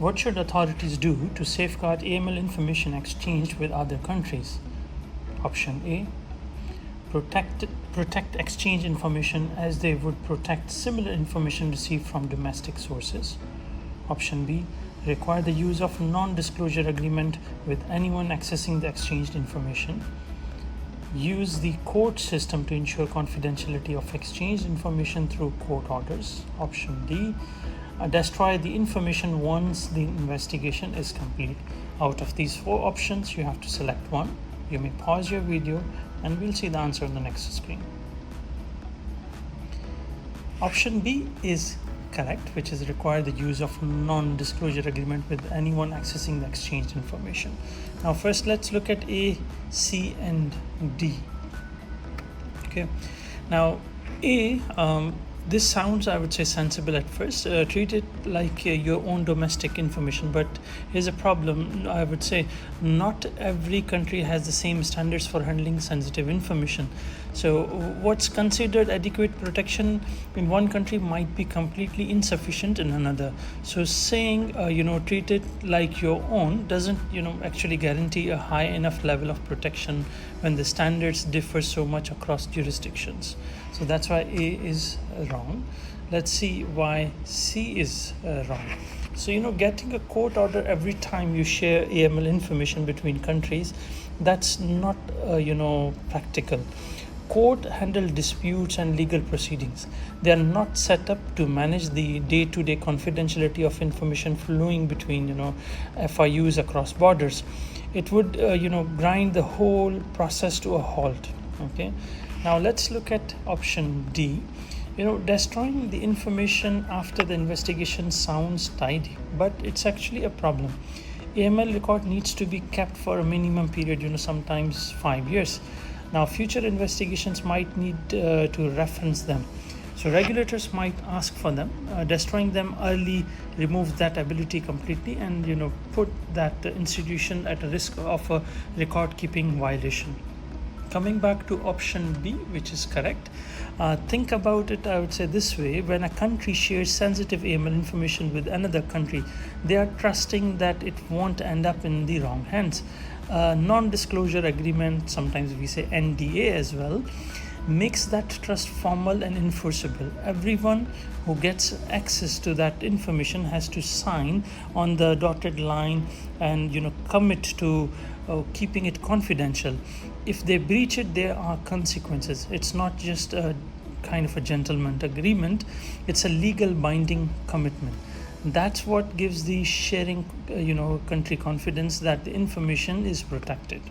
What should authorities do to safeguard AML information exchanged with other countries? Option A, protect exchange information as they would protect similar information received from domestic sources. Option B, require the use of non-disclosure agreement with anyone accessing the exchanged information. Use the court system to ensure confidentiality of exchanged information through court orders. Option D, destroy the information once the investigation is complete. Out of these 4 options, you have to select one. You may pause your video and we'll see the answer on the next screen. Option B is correct, which is require the use of non-disclosure agreement with anyone accessing the exchanged information. Now first let's look at A, C and D. Okay, now A, this sounds, I would say, sensible at first. Treat it like your own domestic information, but here's a problem. I would say not every country has the same standards for handling sensitive information. So what's considered adequate protection in one country might be completely insufficient in another. So saying treat it like your own doesn't actually guarantee a high enough level of protection when the standards differ so much across jurisdictions. So that's why A is wrong. Let's see why C is wrong. So getting a court order every time you share AML information between countries, that's not practical. Court handle disputes and legal proceedings. They are not set up to manage the day-to-day confidentiality of information flowing between FIUs across borders. It would grind the whole process to a halt. Okay, now let's look at option D. Destroying the information after the investigation sounds tidy, but it's actually a problem. AML record needs to be kept for a minimum period, sometimes 5 years. Now, future investigations might need to reference them. So regulators might ask for them. Destroying them early removes that ability completely and put that institution at a risk of a record keeping violation. Coming back to option B, which is correct, think about it, I would say this way. When a country shares sensitive AML information with another country, they are trusting that it won't end up in the wrong hands. Non-disclosure agreement, sometimes we say NDA as well, makes that trust formal and enforceable. Everyone who gets access to that information has to sign on the dotted line and commit to keeping it confidential. If they breach it, there are consequences. It's not just a kind of a gentleman agreement, it's a legal binding commitment. That's what gives the sharing country confidence that the information is protected.